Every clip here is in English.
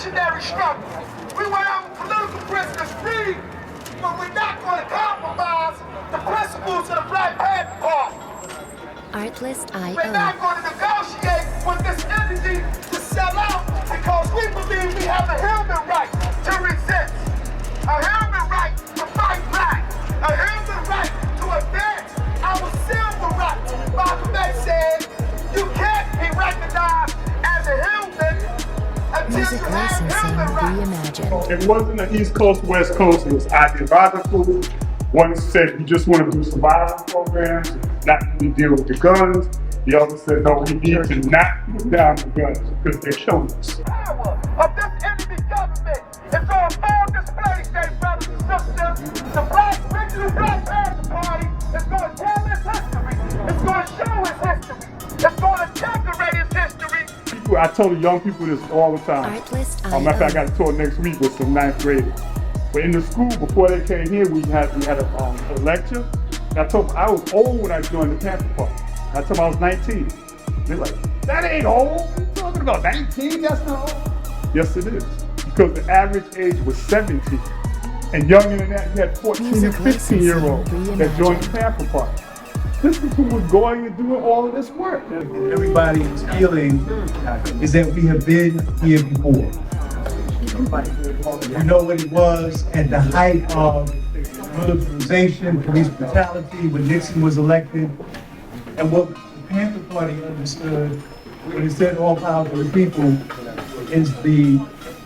revolutionary struggle. We want our political prisoners free, but we're not going to compromise the principles of the Black Panther Party. Artlist.io. We're not going to negotiate with this entity to sell out because we believe we have a human right to resist, a human right to fight back, a human right to advance our civil rights. Malcolm X said, you can't be recognized as a human until Music you have licensing human rights. reimagined. It wasn't an East Coast, West Coast, it was ideological. One said you just want to do survival programs, not really deal with the guns. The other said, no, we need to not put down the guns because they're killing us. The power of this enemy government is on full display today, brothers and sisters. The original Black Panther Party is going to tell its history. It's going to show its history. It's going to decorate its history. I tell the young people this all the time. Artlist.io. Matter of fact, I got a tour next week with some ninth graders. But in the school, before they came here, we had a lecture. And I told them I was old when I joined the Panther Party. I told them I was 19. They're like, that ain't old. What are you talking about? 19? That's not old. Yes, it is. Because the average age was 17. And younger than that, you had 14 and 15-year-olds that joined the Panther Party. This is who was going and doing all of this work. Everybody is feeling is that we have been here before. You know what it was at the height of militarization, police brutality, when Nixon was elected, and what the Panther Party understood when it said all power to the people is the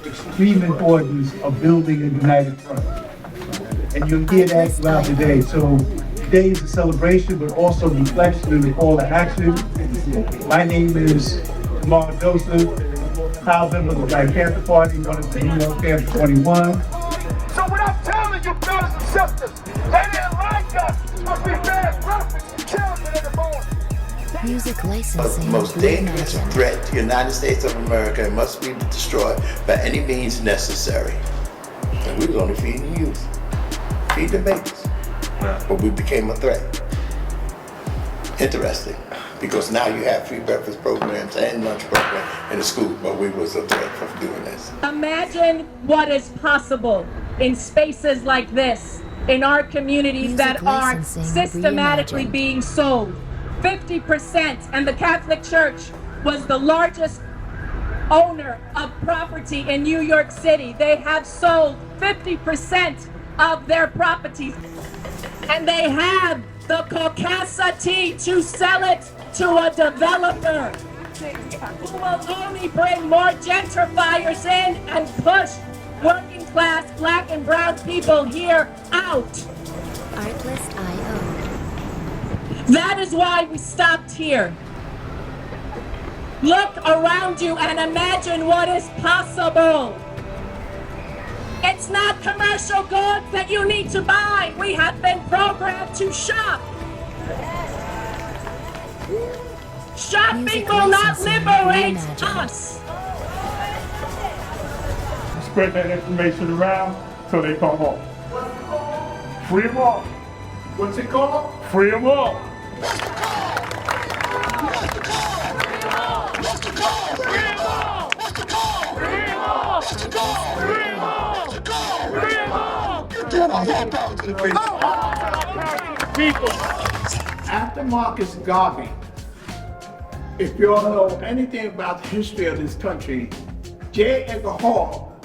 extreme importance of building a united front. And you'll hear that throughout the day. So today is a celebration, but also reflection and a call to action. My name is Lamar Joseph, proud member of the Black Panther Party, one of the New York Panther 21. So what I'm telling you, brothers and sisters, they didn't like us because we fed breakfast and children in the morning. Music licensing The most dangerous reimagined. threat to the United States of America must be destroyed by any means necessary. And we was only feeding the youth, feeding the babies. But we became a threat. Interesting, because now you have free breakfast programs and lunch programs in the school, but we was a threat for doing this. Imagine what is possible in spaces like this, in our communities Music that are licensing systematically reimagined. being sold. 50%, and the Catholic Church was the largest owner of property in New York City. They have sold 50% of their properties, and they have the capacity to sell it to a developer who will only bring more gentrifiers in and push working class black and brown people here out. Artlist.io. That is why we stopped here. Look around you and imagine what is possible. It's not commercial goods that you need to buy. We have been programmed to shop. Shopping Music will not licensing liberate reimagined. us. Spread that information around so they come home. Free them all. What's it called? Free them all. After Marcus Garvey, if you all know anything about the history of this country, J. Edgar Hall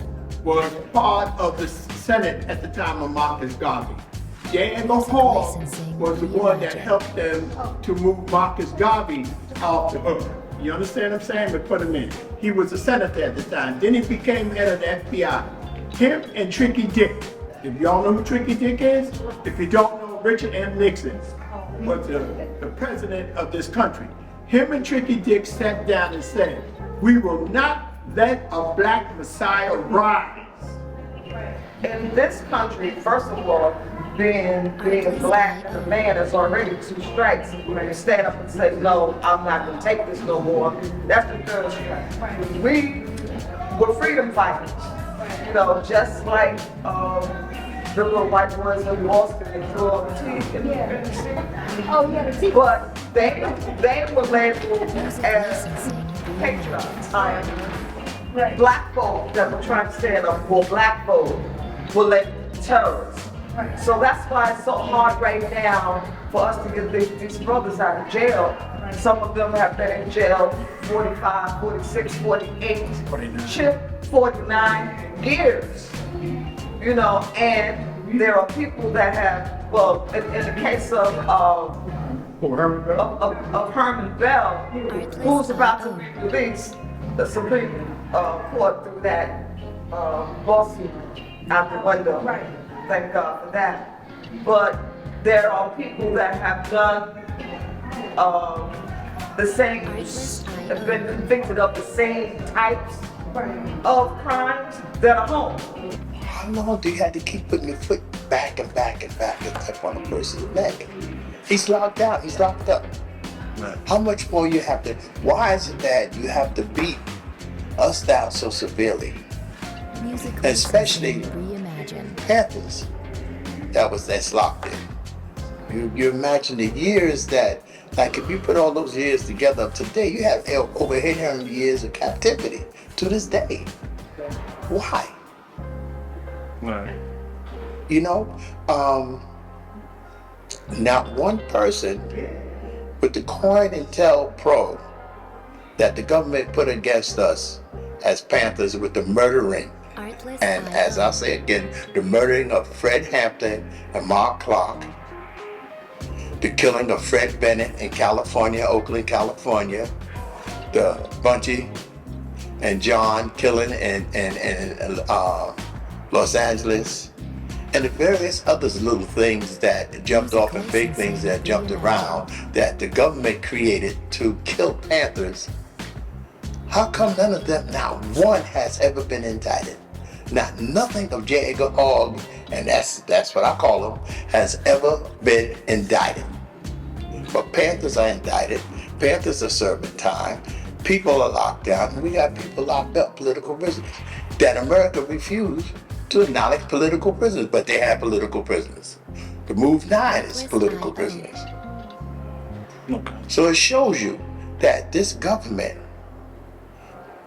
was part of the Senate at the time of Marcus Garvey. J. Edgar Hall was the one that helped them to move Marcus Garvey off the hook. You understand what I'm saying? But put him in. He was a senator at the time. Then he became head of the FBI. Him and Tricky Dick. If y'all know who Tricky Dick is, if you don't know, Richard M. Nixon was the president of this country. Him and Tricky Dick sat down and said, we will not let a black messiah rise. In this country, first of all, being black as a man is already 2 strikes. When you stand up and say, no, I'm not gonna take this no more, that's the 3rd strike. We were freedom fighters, you know, just like the little white boys in Boston and threw all the tea. Oh, yeah, the tea. But they were labeled as patriots. black folk that were trying to stand up for black folk were like terrorists. So that's why it's so hard right now for us to get these brothers out of jail. Some of them have been in jail 45, 46, 48, 49 years. You know, and there are people that have, well, in the case of Herman Bell, who's about to be released, the Supreme Court threw that lawsuit out the window. Thank God for that. But there are people that have done the same, have been convicted of the same types of crimes that are home. How long do you have to keep putting your foot back and back and back and up on a person's neck? He's locked out, he's locked up. Right. How much more you have to, why is it that you have to beat us down so severely? Especially Panthers, that's locked in. You imagine the years that, like if you put all those years together today, you have over 800 years of captivity to this day. Why? Right. You know, not one person with the COINTELPRO that the government put against us as Panthers with the murdering, and as I say again, the murdering of Fred Hampton and Mark Clark, the killing of Fred Bennett in California, Oakland, California, the Bunchy and John killing in Los Angeles, and the various other little things that jumped off and big things that jumped around that the government created to kill Panthers. How come none of them, not one, has ever been indicted? Not nothing of J. Edgar Hogg, and that's what I call him, has ever been indicted. But Panthers are indicted. Panthers are serving time. People are locked down, and we got people locked up, political prisoners, that America refused to acknowledge political prisoners, but they have political prisoners. The Move 9 is political prisoners. So it shows you that this government,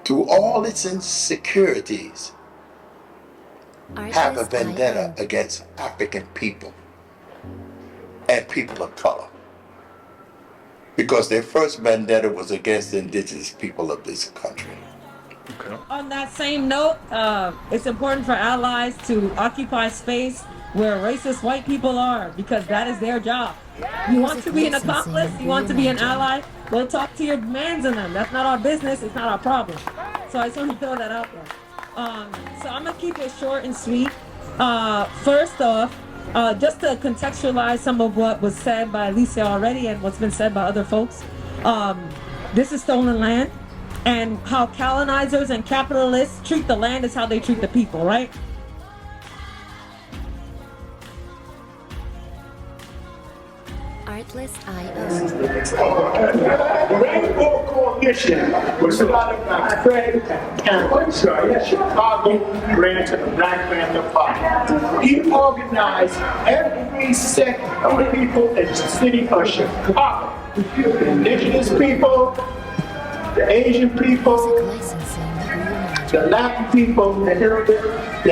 through all its insecurities, have a vendetta against African people and people of color. Because their first vendetta was against the indigenous people of this country. Okay. On that same note, it's important for allies to occupy space where racist white people are, because that is their job. You want to be an accomplice, you want to be an ally, go talk to your mans in them. That's not our business, it's not our problem. So I just want to throw that out there. So I'm gonna keep it short and sweet. First off, just to contextualize some of what was said by Alicia already and what's been said by other folks, this is stolen land, and how colonizers and capitalists treat the land is how they treat the people, right? Artlist.io. Rainbow Coalition was started by Fred Hampton, Chicago, ran to the Black Panther Party. He organized every second of the people in the city of Chicago. The indigenous people, the Asian people, the Latin people, the hillbillies.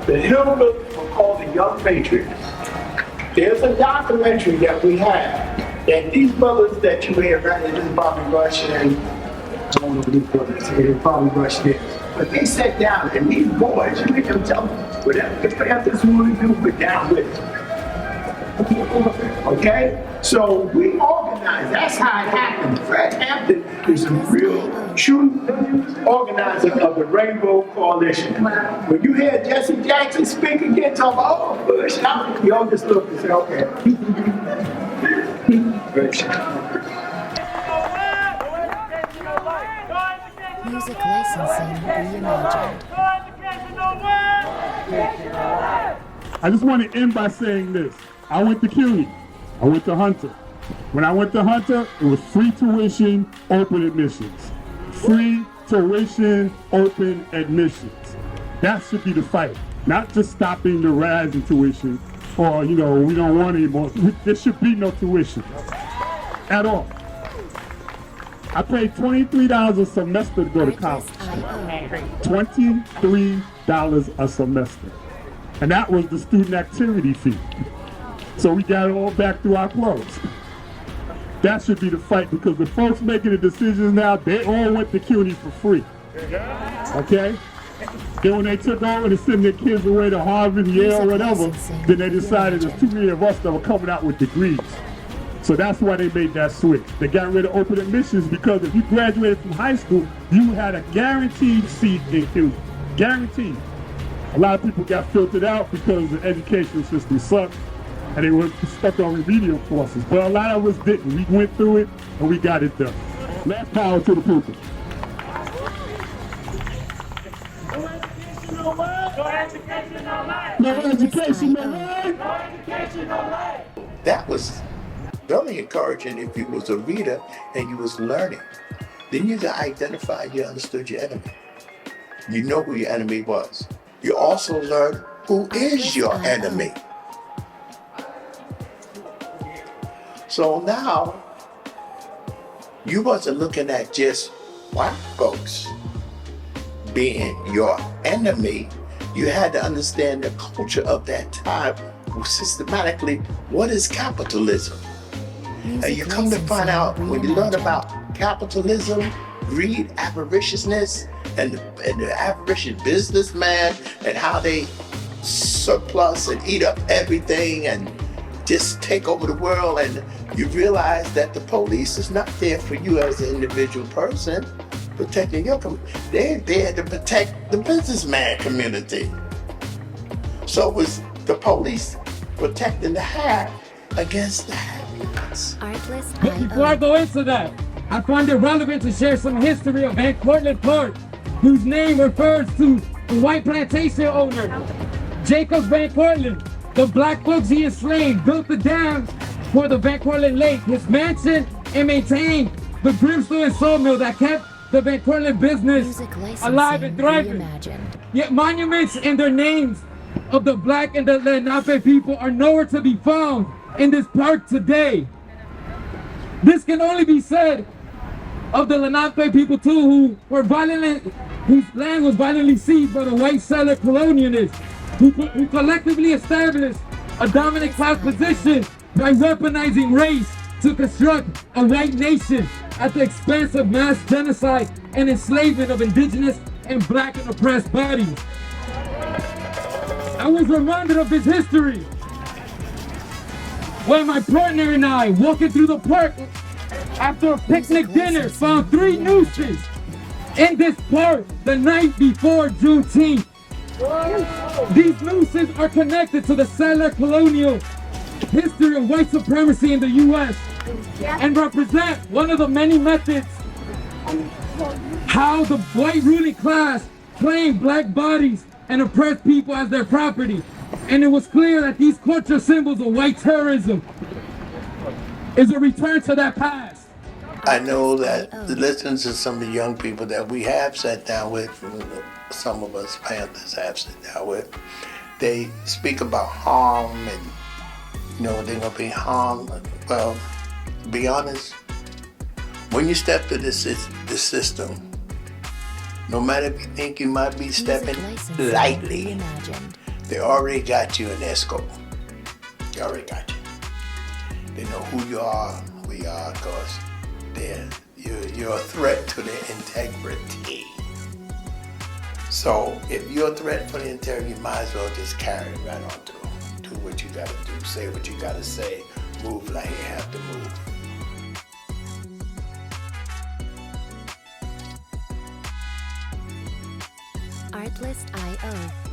The hillbillies were called the Young Patriots. There's a documentary that we have that these brothers that you hear right now, this Bobby Rush and I don't know these brothers here, Bobby Rush there. But they sat down and these boys, you hear them tell them, whatever the Panthers want to do, we're down with it. Okay? So we organized. That's how it happened. Fred Hampton is a real, true organizer of the Rainbow Coalition. When you hear Jesse Jackson speak again, talk about, oh, Bush, you all just look and say, okay. Music licensing reimagined. I just want to end by saying this. I went to CUNY. I went to Hunter. When I went to Hunter, it was free tuition, open admissions. Free tuition, open admissions. That should be the fight. Not just stopping the rising tuition or, we don't want any more. There should be no tuition at all. I paid $23 a semester to go to college. $23 a semester. And that was the student activity fee. So we got it all back through our clothes. That should be the fight, because the folks making the decisions now, they all went to CUNY for free. Okay? Then when they took over to send their kids away to Harvard, Yale, whatever, then they decided there's too many of us that were coming out with degrees. So that's why they made that switch. They got rid of open admissions, because if you graduated from high school, you had a guaranteed seat in CUNY. Guaranteed. A lot of people got filtered out because the education system sucked and they were stuck on remedial courses. But a lot of us didn't. We went through it and we got it done. Last power to the people. No education, no way. That was very encouraging if you was a reader and you was learning. Then you got identified, you understood your enemy. You know who your enemy was. You also learned who is your enemy. So now, you wasn't looking at just white folks being your enemy. You had to understand the culture of that time. Systematically, what is capitalism? And you come to find out, when you learn about capitalism, greed, avariciousness, and the avaricious businessman, and how they surplus and eat up everything and just take over the world, and you realize that the police is not there for you as an individual person protecting your community. They're there to protect the businessman community. So it was the police protecting the have against the have-nots. But before I go into that, I find it relevant to share some history of Van Cortlandt Park, whose name refers to the white plantation owner, Jacob Van Cortlandt. The black folks he enslaved built the dams for the Van Cortlandt Lake, his mansion, and maintained the brimstone and sawmill that kept the Van Cortlandt business alive and thriving. Yet monuments and their names of the black and the Lenape people are nowhere to be found in this park today. This can only be said of the Lenape people too, whose land was violently seized by the white settler colonialists, who collectively established a dominant class position by weaponizing race to construct a white nation at the expense of mass genocide and enslavement of indigenous and black and oppressed bodies. I was reminded of this history when my partner and I, walking through the park after a picnic dinner, found 3 nooses in this park the night before Juneteenth. These nooses are connected to the settler colonial history of white supremacy in the U.S. and represent one of the many methods how the white ruling class claimed black bodies and oppressed people as their property. And it was clear that these cultural symbols of white terrorism is a return to that past. I know that listening to some of the young people that we have sat down with, some of us Panthers have sat down with, they speak about harm and, they're gonna be harmed. Well, to be honest, when you step to the system, no matter if you think you might be stepping lightly, they already got you in their scope. They already got you. They know who you are, because you're a threat to their integrity. So if you're a threat for the integrity, you might as well just carry it right on through. Do what you gotta do, say what you gotta say, move like you have to move. Artlist.io